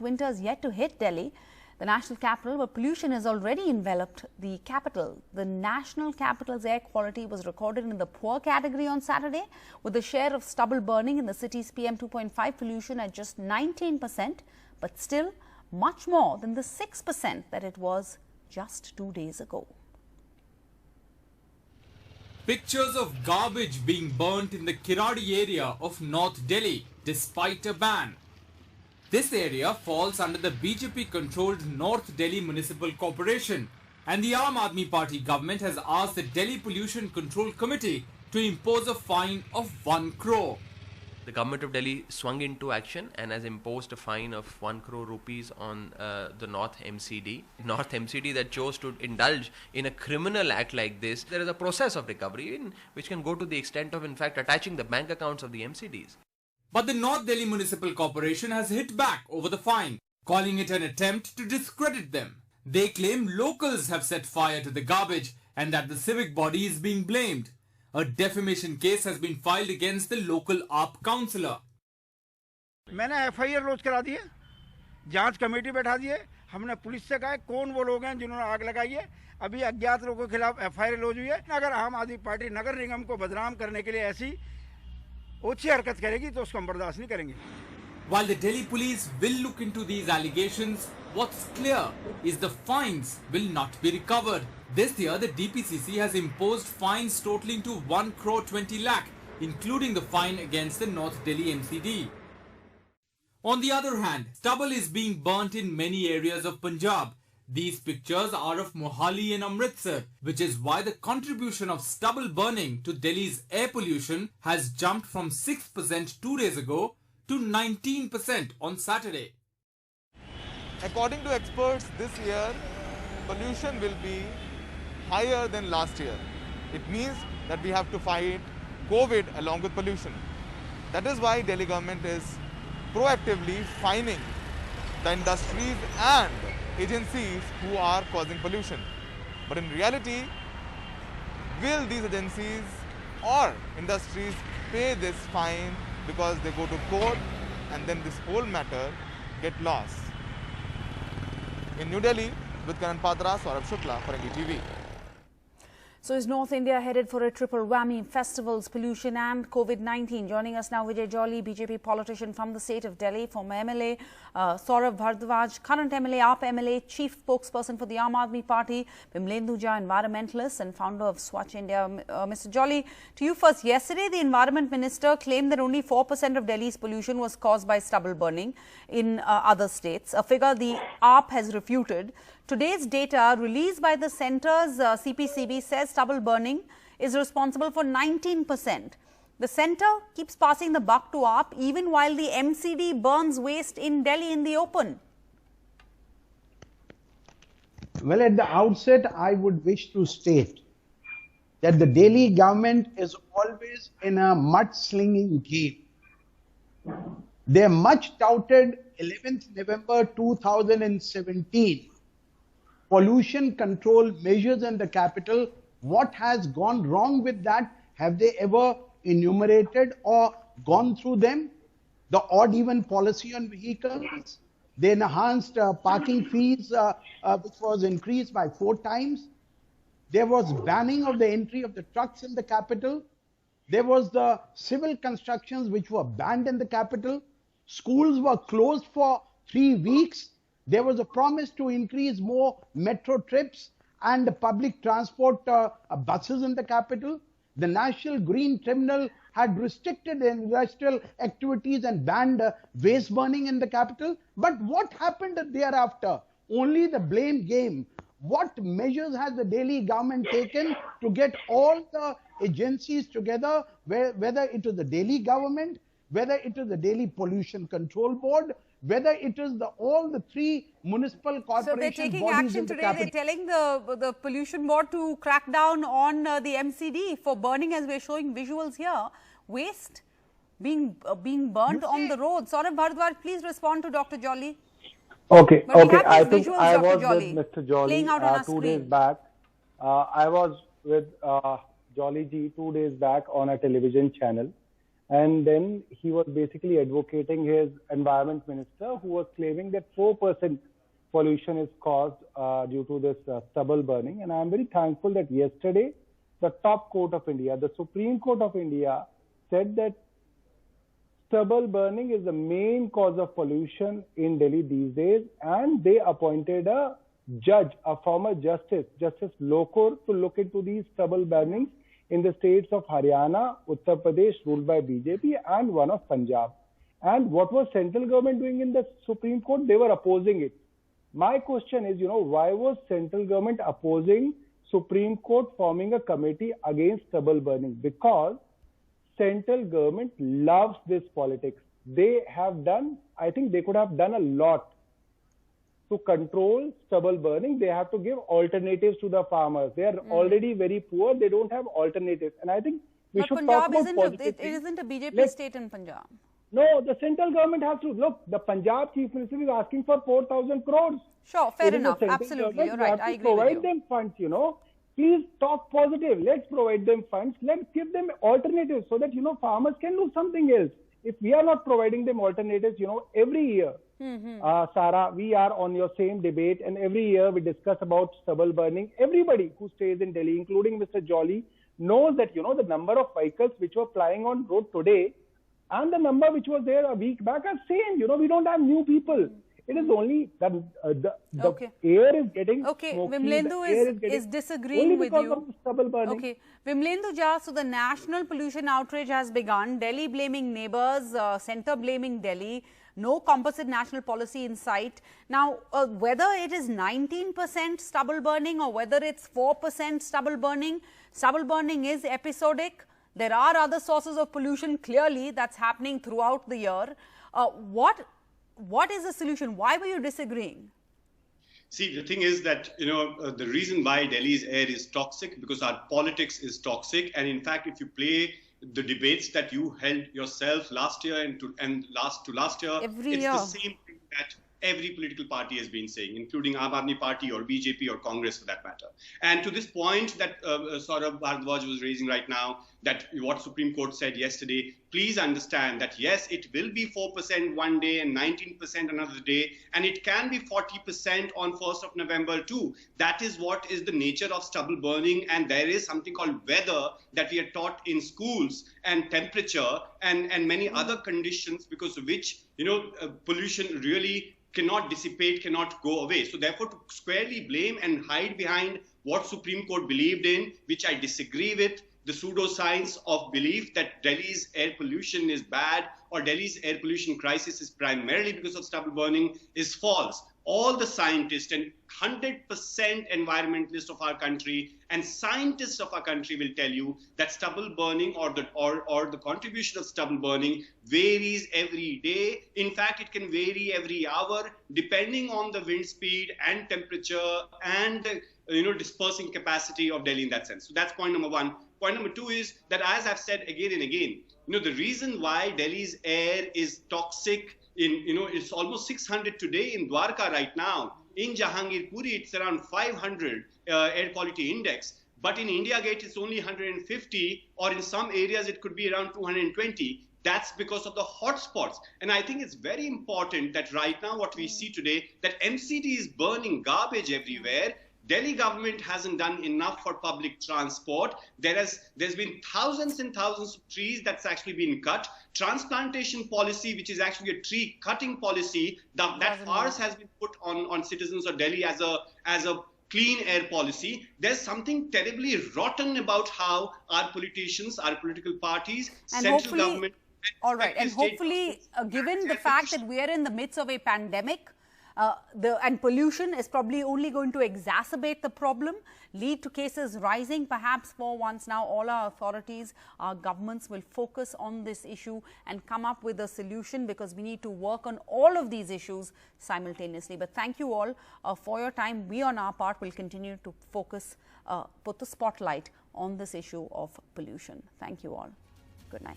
winter is yet to hit Delhi, the national capital, where pollution has already enveloped the capital. The national capital's air quality was recorded in the poor category on Saturday, with the share of stubble burning in the city's PM 2.5 pollution at just 19%, but still much more than the 6% that it was just 2 days ago. Pictures of garbage being burnt in the Kiradi area of North Delhi despite a ban. This area falls under the BJP-controlled North Delhi Municipal Corporation, and the Aam Aadmi Party government has asked the Delhi Pollution Control Committee to impose a fine of 1 crore. The government of Delhi swung into action and has imposed a fine of 1 crore rupees on the North MCD. North MCD that chose to indulge in a criminal act like this. There is a process of recovery which can go to the extent of, in fact, attaching the bank accounts of the MCDs. But the North Delhi Municipal Corporation has hit back over the fine, calling it an attempt to discredit them. They claim locals have set fire to the garbage and that the civic body is being blamed. A defamation case has been filed against the local AAP councillor. मैंने FIR launch करा दिए, जांच committee बैठा दिए, हमने police से कहा कौन वो लोग हैं जिन्होंने आग लगाई है। अभी अज्ञात लोगों के खिलाफ FIR लॉन्च हुई है। अगर आम आदमी पार्टी नगर निगम को बदनाम करने के लिए ऐसी ओछी हरकत करेगी तो उसको हम बर्दाश्त नहीं करेंगे। While the Delhi police will look into these allegations, what's clear is the fines will not be recovered. This year, the DPCC has imposed fines totaling to 1 crore 20 lakh, including the fine against the North Delhi MCD. On the other hand, stubble is being burnt in many areas of Punjab. These pictures are of Mohali and Amritsar, which is why the contribution of stubble burning to Delhi's air pollution has jumped from 6% 2 days ago to 19% on Saturday. According to experts, this year pollution will be higher than last year. It means that we have to fight COVID along with pollution. That is why Delhi government is proactively fining the industries and agencies who are causing pollution. But in reality, will these agencies or industries pay this fine because they go to court and then this whole matter get lost? In New Delhi, with Karan Padra, Saurabh Shukla for NDTV. So is North India headed for a triple whammy: festivals, pollution and COVID-19? Joining us now, Vijay Jolly, BJP politician from the state of Delhi, former MLA, Saurabh Bhardwaj, current MLA, AAP MLA, chief spokesperson for the Aam Aadmi Party, Bimlendu Jha, environmentalist and founder of Swachh India. Mr. Jolly, to you first. Yesterday, the Environment Minister claimed that only 4% of Delhi's pollution was caused by stubble burning in other states, a figure the AAP has refuted. Today's data released by the centre's CPCB says stubble burning is responsible for 19%. The centre keeps passing the buck to AAP even while the MCD burns waste in Delhi in the open. Well, at the outset, I would wish to state that the Delhi government is always in a mudslinging game. Their much touted 11th November 2017 pollution control measures in the capital, what has gone wrong with that? Have they ever enumerated or gone through them? The odd even policy on vehicles, the enhanced parking fees which was increased by 4 times. There was banning of the entry of the trucks in the capital. There was the civil constructions which were banned in the capital. Schools were closed for 3 weeks. There was a promise to increase more metro trips and public transport buses in the capital. The National Green Tribunal had restricted industrial activities and banned waste burning in the capital. But what happened thereafter? Only the blame game. What measures has the Delhi government taken to get all the agencies together, whether it is the Delhi government, whether it is the Delhi Pollution Control Board, whether it is all the 3 municipal corporation So they're taking bodies action today. They're telling the pollution board to crack down on the MCD for burning, as we're showing visuals here. Waste being burnt on the road. Saurabh Bhardwaj, please respond to Dr. Jolly. Okay, But okay. I think visuals, I was Jolly, with Mr. Jolly playing out on our 2 days screen. back. I was with Jolly ji 2 days back on a television channel, And then he was basically advocating his environment minister, who was claiming that 4% pollution is caused due to this stubble burning. And I'm very thankful that yesterday, the top court of India, the Supreme Court of India, said that stubble burning is the main cause of pollution in Delhi these days. And they appointed a judge, a former justice, Justice Lokor, to look into these stubble burnings in the states of Haryana, Uttar Pradesh, ruled by BJP, and one of Punjab. And what was central government doing in the Supreme Court? They were opposing it. My question is, why was central government opposing Supreme Court forming a committee against stubble burning? Because central government loves this politics. They have done, I think they could have done a lot to control stubble burning. They have to give alternatives to the farmers. They are already very poor. They don't have alternatives. And I think we should talk about positive things. It isn't a BJP state in Punjab. No, the central government has to. Look, the Punjab Chief Minister is asking for 4,000 crores. Sure, fair enough. Absolutely, you're right. I agree with you. Provide them funds, Please talk positive. Let's provide them funds. Let's give them alternatives so that, farmers can do something else. If we are not providing them alternatives, every year, Sarah, we are on your same debate, and every year we discuss about stubble burning. Everybody who stays in Delhi, including Mr. Jolly, knows that, the number of vehicles which were plying on road today and the number which was there a week back are same. We don't have new people. It is only that the air is getting smoky. Vimlendu is disagreeing with you. Of stubble burning. Okay, Vimlendu Jha, so the national pollution outrage has begun. Delhi blaming neighbours, centre blaming Delhi. No composite national policy in sight. Now, whether it is 19% stubble burning or whether it's 4% stubble burning is episodic. There are other sources of pollution clearly that's happening throughout the year. What is the solution? Why were you disagreeing? See, the thing is that, the reason why Delhi's air is toxic because our politics is toxic. And in fact, if you play the debates that you held yourself last year and last year, it's the same thing that every political party has been saying, including Aam Aadmi Party or BJP or Congress for that matter. And to this point that Saurabh Bhardwaj was raising right now, that what Supreme Court said yesterday, please understand that yes, it will be 4% one day and 19% another day, and it can be 40% on 1st of November too. That is what is the nature of stubble burning, and there is something called weather that we are taught in schools, and temperature and many other conditions because of which, pollution really cannot dissipate, cannot go away. So therefore, to squarely blame and hide behind what Supreme Court believed in, which I disagree with, the pseudoscience of belief that Delhi's air pollution is bad or Delhi's air pollution crisis is primarily because of stubble burning is false. All the scientists and 100% environmentalists of our country and scientists of our country will tell you that stubble burning or the contribution of stubble burning varies every day. In fact, it can vary every hour depending on the wind speed and temperature and dispersing capacity of Delhi in that sense. So that's point number one. Point number two is that, as I've said again and again, the reason why Delhi's air is toxic it's almost 600 today in Dwarka right now. In Jahangirpuri, it's around 500 air quality index. But in India Gate, it's only 150, or in some areas, it could be around 220. That's because of the hotspots. And I think it's very important that right now what we see today, that MCD is burning garbage everywhere. Delhi government hasn't done enough for public transport. There's been thousands and thousands of trees that's actually been cut. Transplantation policy, which is actually a tree cutting policy, that ours has been put on citizens of Delhi as a clean air policy. There's something terribly rotten about how our politicians, our political parties, and central government. All right, and hopefully, given the fact that we are in the midst of a pandemic, and pollution is probably only going to exacerbate the problem, lead to cases rising. Perhaps for once now, all our authorities, our governments will focus on this issue and come up with a solution, because we need to work on all of these issues simultaneously. But thank you all for your time. We on our part will continue to focus, put the spotlight on this issue of pollution. Thank you all. Good night.